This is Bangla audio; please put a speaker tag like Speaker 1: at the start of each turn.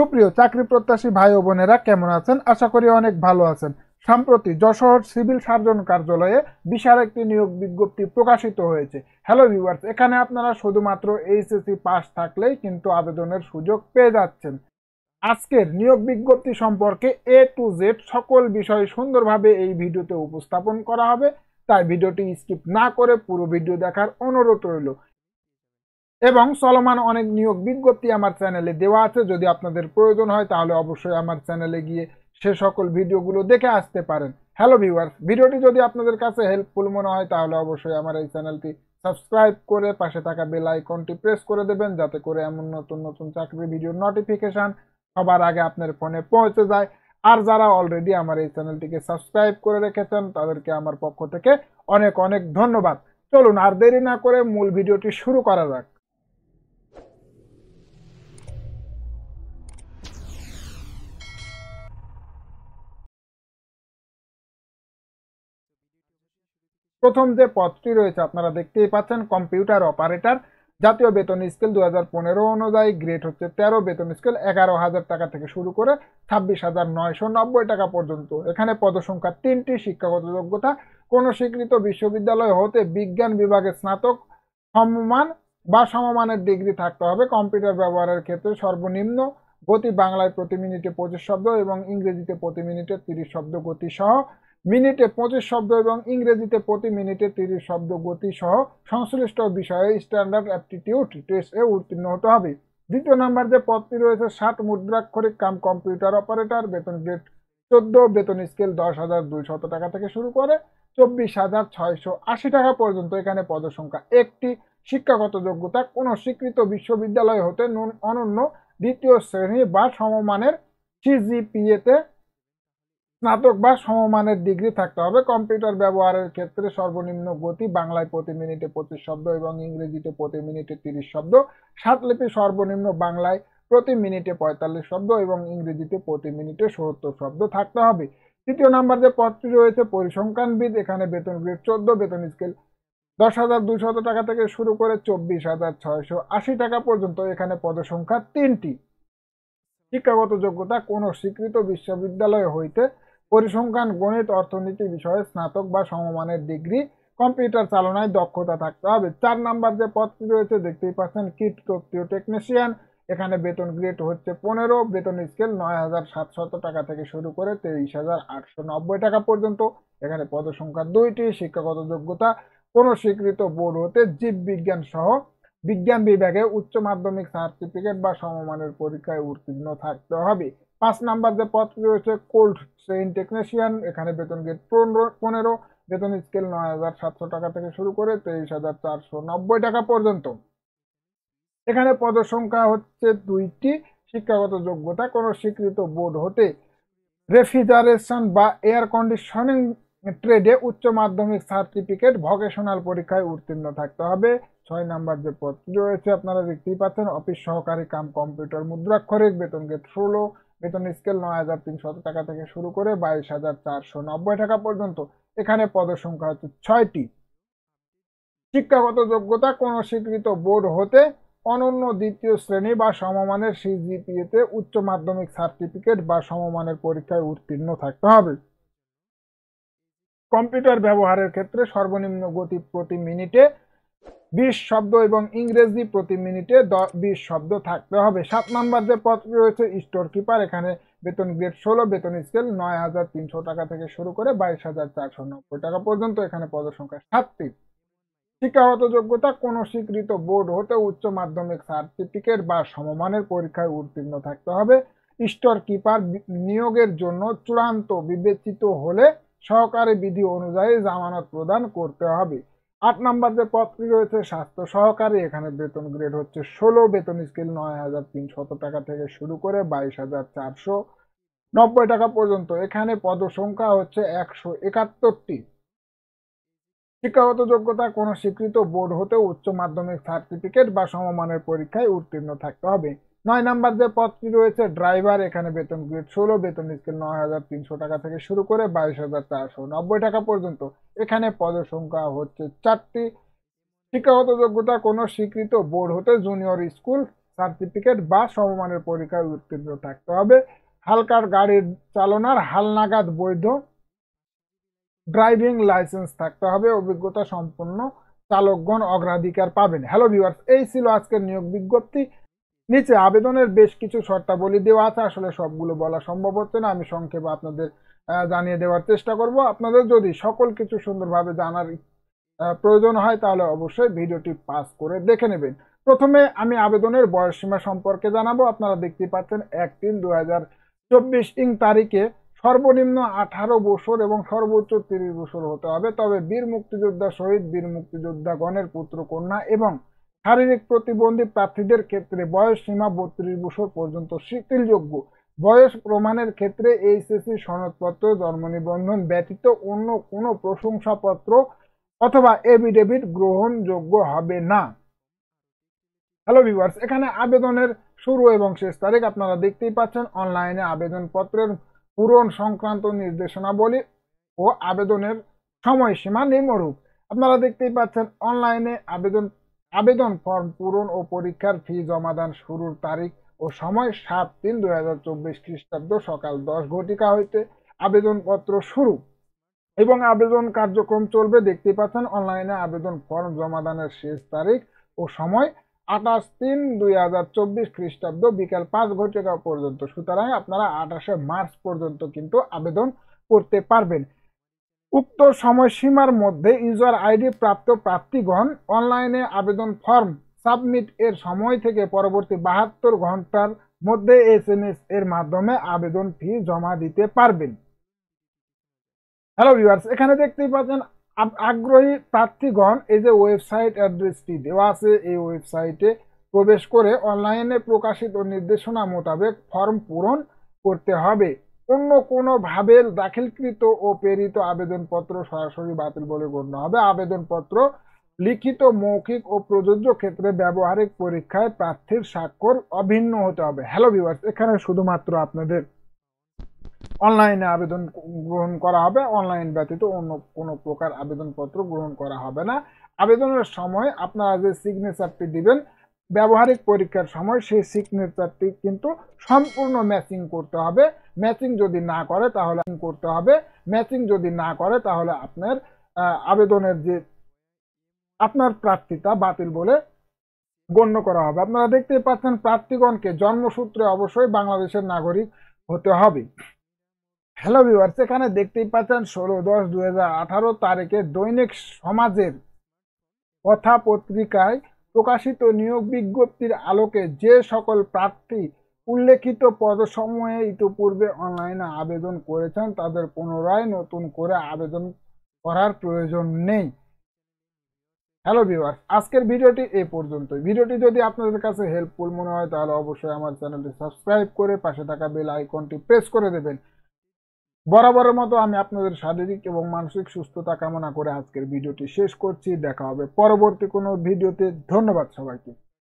Speaker 1: সুপ্রিয় চাকরি প্রত্যাশী ভাই ও বোনেরা কেমন আছেন? আশা করি অনেক ভালো আছেন। সম্প্রতি যশোর সিভিল সার্জন কার্যালয়ে বিশাল একটি নিয়োগ বিজ্ঞপ্তি প্রকাশিত হয়েছে। হ্যালো ভিউয়ার্স, এখানে আপনারা শুধুমাত্র এইচএসসি পাস থাকলেই কিন্তু আবেদনের সুযোগ পেয়ে যাচ্ছেন। আজকের নিয়োগ বিজ্ঞপ্তি সম্পর্কে এ টু জেড সকল বিষয় সুন্দরভাবে এই ভিডিওতে উপস্থাপন করা হবে, তাই ভিডিওটি স্কিপ না করে পুরো ভিডিও দেখার অনুরোধ রইল। এবং চলমান অনেক নিয়োগ বিজ্ঞপ্তি আমার চ্যানেলে দেওয়া আছে, যদি আপনাদের প্রয়োজন হয় তাহলে অবশ্যই আমার চ্যানেলে গিয়ে সে সকল ভিডিওগুলো দেখে আসতে পারেন। হ্যালো ভিউয়ার্স, ভিডিওটি যদি আপনাদের কাছে হেল্পফুল মনে হয় তাহলে অবশ্যই আমার এই চ্যানেলটি সাবস্ক্রাইব করে পাশে থাকা বেল আইকনটি প্রেস করে দেবেন, যাতে করে এমন নতুন নতুন চাকরির ভিডিওর নোটিফিকেশন সবার আগে আপনার ফোনে পৌঁছে যায়। আর যারা অলরেডি আমার এই চ্যানেলটিকে সাবস্ক্রাইব করে রেখেছেন তাদেরকে আমার পক্ষ থেকে অনেক অনেক ধন্যবাদ। চলুন আর দেরি না করে মূল ভিডিওটি শুরু করা যাক। প্রথম যে পদটি রয়েছে আপনারা দেখতেই পাচ্ছেন, কম্পিউটার অপারেটর। জাতীয় বেতন স্কেল 2015 অনুযায়ী গ্রেড হচ্ছে 13, বেতন স্কেল 11,000 টাকা থেকে শুরু করে 26,990 টাকা পর্যন্ত। এখানে পদসংখ্যা 3টি। শিক্ষাগত যোগ্যতা কোন স্বীকৃত বিশ্ববিদ্যালয় হতে বিজ্ঞান বিভাগে স্নাতক সমমান বা সমমানের ডিগ্রি থাকতে হবে। কম্পিউটার ব্যবহারের ক্ষেত্রে সর্বনিম্ন গতি বাংলায় প্রতি মিনিটে 25 শব্দ এবং ইংরেজিতে প্রতি মিনিটে 30 শব্দ গতি সহ, মিনিটে 25 শব্দ এবং ইংরেজিতে প্রতি মিনিটে 30 শব্দ গতি সহ সংশ্লিষ্ট বিষয়ে স্ট্যান্ডার্ড অ্যাপটিটিউড টেস্টে উত্তীর্ণ হতে হবে। দ্বিতীয় নাম্বার যে পদটি রয়েছে 60 মুদ্রাক্ষরিক কাম কম্পিউটার অপারেটর, বেতন গ্রেড 14, বেতন স্কেল 10,200 টাকা থেকে শুরু করে 24,680 টাকা পর্যন্ত। এখানে পদসংখ্যা 1টি। শিক্ষাগত যোগ্যতা কোন স্বীকৃত বিশ্ববিদ্যালয় হতে অনন্য দ্বিতীয় শ্রেণী বা সমমানের সিজিপিএতে স্নাতক বা সমমানের ডিগ্রি থাকতে হবে। কম্পিউটার ব্যবহারের ক্ষেত্রে সর্বনিম্ন গতি বাংলায় প্রতি মিনিটে 25 শব্দ এবং ইংরেজিতে প্রতি মিনিটে 30 শব্দ। স্বাদলিপি সর্বনিম্ন বাংলায় প্রতি মিনিটে 45 শব্দ এবং ইংরেজিতে প্রতি মিনিটে 70 শব্দ থাকতে হবে। তৃতীয় নাম্বার যে পদটি রয়েছে পরিসংখ্যানবিদ। এখানে বেতন গ্রেড 14, বেতন স্কেল 10,200 টাকা থেকে শুরু করে 24,680 টাকা পর্যন্ত। এখানে পদসংখ্যা 3টি। শিক্ষাগত যোগ্যতা কোন স্বীকৃত বিশ্ববিদ্যালয় হইতে পরিসংখ্যান, গণিত, অর্থনীতি বিষয়ে স্নাতক বা সমমানের ডিগ্রি। কম্পিউটার চালনায় দক্ষতা থাকতে হবে। 4 নাম্বার যে পদটি রয়েছে দেখতেই পাচ্ছেন, কিট তত্ত্বীয় টেকনিশিয়ান। এখানে বেতন গ্রেড হচ্ছে 15, বেতন স্কেল 9,700 টাকা থেকে শুরু করে 23,890 টাকা পর্যন্ত। এখানে পদসংখ্যা 2টি। শিক্ষাগত যোগ্যতা কোন স্বীকৃত বোর্ড হতে জীববিজ্ঞান সহ বিজ্ঞান বিভাগে উচ্চ মাধ্যমিক সার্টিফিকেট বা সমমানের পরীক্ষায় উত্তীর্ণ থাকতে হবে। 5 নাম্বার যে পদটি রয়েছে কোল্ড চেইন টেকনিশিয়ান। এখানে বেতন গ্রেড 15, বেতন স্কেল 9,700 টাকা থেকে শুরু করে 23,490 টাকা পর্যন্ত। এখানে পদসংখ্যা হচ্ছে 2টি। শিক্ষাগত যোগ্যতা কোন স্বীকৃত বোর্ড হতে রেফ্রিজারেশন বা এয়ার কন্ডিশনিং ট্রেডে উচ্চ মাধ্যমিক সার্টিফিকেট ভোকেশনাল পরীক্ষায় উত্তীর্ণ থাকতে হবে। 6 নাম্বার যে পদটি রয়েছে আপনারা দেখতেই পাচ্ছেন, অফিস সহকারী কাম কম্পিউটার মুদ্রাক্ষরিক। বেতন গ্রেড 16, বেতন স্কেল 9,300 টাকা থেকে শুরু করে 22,490 টাকা পর্যন্ত। এখানে পদসংখ্যা হচ্ছে 6টি। শিক্ষাগত যোগ্যতা কোন স্বীকৃত বোর্ড হতে অনন্য দ্বিতীয় শ্রেণী বা সমমানের সিজিপিএতে উচ্চ মাধ্যমিক সার্টিফিকেট বা সমমানের পরীক্ষায় উত্তীর্ণ থাকতে হবে। কম্পিউটার ব্যবহারের ক্ষেত্রে সর্বনিম্ন গতি প্রতি মিনিটে 20 শব্দ এবং ইংরেজি প্রতি মিনিটে 20 শব্দ থাকতে হবে। 7 নাম্বার যে পদটি রয়েছে স্টোর কিপার। এখানে বেতন গ্রেড 16, বেতন স্কেল 9,300 টাকা থেকে শুরু করে 22,490 টাকা পর্যন্ত। এখানে পদসংখ্যা 7টি। শিক্ষাগত যোগ্যতা কোন স্বীকৃত বোর্ড হতে উচ্চ মাধ্যমিক সার্টিফিকেট বা সমমানের পরীক্ষায় উত্তীর্ণ থাকতে হবে। স্টোর কিপার নিয়োগের জন্য চূড়ান্ত বিবেচিত হলে সহকারী বিধি অনুযায়ী জামানত প্রদান করতে হবে। 8 নাম্বার যে পদটি রয়েছে স্বাস্থ্য সহকারী। এখানে বেতন গ্রেড হচ্ছে 16, বেতন স্কেল 9,300 টাকা থেকে শুরু করে 22,490 টাকা পর্যন্ত। এখানে পদসংখ্যা হচ্ছে 171টি। শিক্ষাগত যোগ্যতা কোন স্বীকৃত বোর্ড হতে উচ্চ মাধ্যমিক সার্টিফিকেট বা সমমানের পরীক্ষায় উত্তীর্ণ থাকতে হবে। 9 নাম্বার যে পদটি রয়েছে ড্রাইভার। এখানে বেতন গ্রেড 16, বেতন স্কেল 9,300 টাকা থেকে শুরু করে 22,490 টাকা পর্যন্ত। এখানে পদসংখ্যা হচ্ছে 4টি। শিক্ষাগত যোগ্যতা কোন স্বীকৃত বোর্ড হতে জুনিয়র স্কুল সার্টিফিকেট বা সমমানের পরীক্ষায় উত্তীর্ণ থাকতে হবে। হালকা গাড়ির চালনার হালনাগাদ বৈধ ড্রাইভিং লাইসেন্স থাকতে হবে। অভিজ্ঞতা সম্পন্ন চালকগণ অগ্রাধিকার পাবেন। হ্যালো ভিউয়ার্স, এই ছিল আজকের নিয়োগ বিজ্ঞপ্তি। নিচে আবেদনের বেশ কিছু শর্তাবলী দেওয়া আছে, আসলে সবগুলো বলা সম্ভব হচ্ছে না, আমি সংক্ষেপে আপনাদের জানিয়ে দেওয়ার চেষ্টা করব। আপনাদের যদি সকল কিছু সুন্দরভাবে জানার প্রয়োজন হয় তাহলে অবশ্যই ভিডিওটি পাস করে দেখে নেবেন। প্রথমে আমি আবেদনের বয়সসীমা সম্পর্কে জানাবো। আপনারা দেখতে পাচ্ছেন 1/3/2024 তারিখে সর্বনিম্ন 18 বছর এবং সর্বোচ্চ 30 বছর হতে হবে। তবে বীর মুক্তিযোদ্ধা, শহীদ বীর মুক্তিযোদ্ধাগণের পুত্র কন্যা এবং শারীরিক প্রতিবন্ধী প্রার্থীদের ক্ষেত্রে বয়স সীমা 32 বছর পর্যন্ত শিথিলযোগ্য। বয়স প্রমাণের ক্ষেত্রে এইচএসসি সনদপত্র, জন্ম নিবন্ধন ব্যতীত অন্য কোনো প্রশংসাপত্র অথবা এফিডেভিট গ্রহণযোগ্য হবে না। হ্যালো ভিউয়ার্স, এখানে আবেদনের শুরু এবং শেষ তারিখ আপনারা দেখতেই পাচ্ছেন। অনলাইনে আবেদনপত্রের পূরণ সংক্রান্ত নির্দেশনাবলী ও আবেদনের সময়সীমা নিম্নরূপ। আপনারা দেখতেই পাচ্ছেন অনলাইনে আবেদন ফর্ম পূরণ ও পরীক্ষার ফি জমাদান শুরুর তারিখ ও সময় 7/3/2024 খ্রিস্টাব্দ সকাল 10 ঘটিকা হইতে আবেদনপত্র শুরু এবং আবেদন কার্যক্রম চলবে। দেখতে পাচ্ছেন অনলাইনে আবেদন ফর্ম জমাদানের শেষ তারিখ ও সময় 28/3/2024 খ্রিস্টাব্দ বিকাল 5 ঘটিকা পর্যন্ত। সুতরাং আপনারা 28শে মার্চ পর্যন্ত কিন্তু আবেদন করতে পারবেন। উক্ত সময়সীমার মধ্যে ইউজার আইডি প্রাপ্ত প্রার্থীগণ অনলাইনে আবেদন ফর্ম সাবমিট এর সময় থেকে পরবর্তী 72 ঘন্টার মধ্যে SMS এর মাধ্যমে আবেদন ফি জমা দিতে পারবেন। হ্যালো ভিউয়ার্স, এখানে দেখতেই পাচ্ছেন আগ্রহী প্রার্থীগণ এই যে ওয়েবসাইট অ্যাড্রেসটি দেওয়া আছে, এই ওয়েবসাইটে প্রবেশ করে অনলাইনে প্রকাশিত নির্দেশনা মোতাবেক ফর্ম পূরণ করতে হবে। অন্য কোনোভাবে দাখিলকৃত ও প্রেরিত আবেদনপত্র সরাসরি বাতিল বলে গণ্য হবে। আবেদনপত্র লিখিত, মৌখিক ও প্রযোজ্য ক্ষেত্রে ব্যবহারিক পরীক্ষায় প্রার্থীর স্বাক্ষর অভিন্ন হতে হবে। হ্যালো ভিউয়ার্স, এখানে শুধুমাত্র আপনাদের অনলাইনে আবেদন গ্রহণ করা হবে, অনলাইন ব্যতীত অন্য কোনো প্রকার আবেদনপত্র গ্রহণ করা হবে না। আবেদনের সময় আপনারা যে সিগনেচারটি দিবেন ব্যবহারিক পরীক্ষার সময়, সেই সিগনেচারটি কিন্তু সম্পূর্ণ ম্যাচিং করতে হবে। ম্যাচিং যদি না করে তাহলে আপনার আবেদনের যে আপনার প্রার্থীতা বাতিল বলে গণ্য করা হবে। আপনারা দেখতেই পাচ্ছেন প্রার্থীগণকে জন্মসূত্রে অবশ্যই বাংলাদেশের নাগরিক হতে হবে। হ্যালো ভিউয়ার্স, এখানে দেখতেই পাচ্ছেন 16/10/2018 তারিখে দৈনিক সমাজের কথা পত্রিকায় প্রকাশিত নিয়োগ বিজ্ঞপ্তির আলোকে যে সকল প্রার্থী উল্লেখিত পদসমূহে ইতিপূর্বে অনলাইনে আবেদন করেছেন তাদের পুনরায় নতুন করে আবেদন করার প্রয়োজন নেই। হ্যালো ভিউয়ার্স, আজকের ভিডিওটি এই পর্যন্তই। ভিডিওটি যদি আপনাদের কাছে হেল্পফুল মনে হয় তাহলে অবশ্যই আমার চ্যানেলটি সাবস্ক্রাইব করে পাশে থাকা বেল আইকনটি প্রেস করে দেবেন। বরাবরের মতো আমি আপনাদের শারীরিক এবং মানসিক সুস্থতা কামনা করে আজকের ভিডিওটি শেষ করছি। দেখা হবে পরবর্তী কোনো ভিডিওতে। ধন্যবাদ সবাইকে।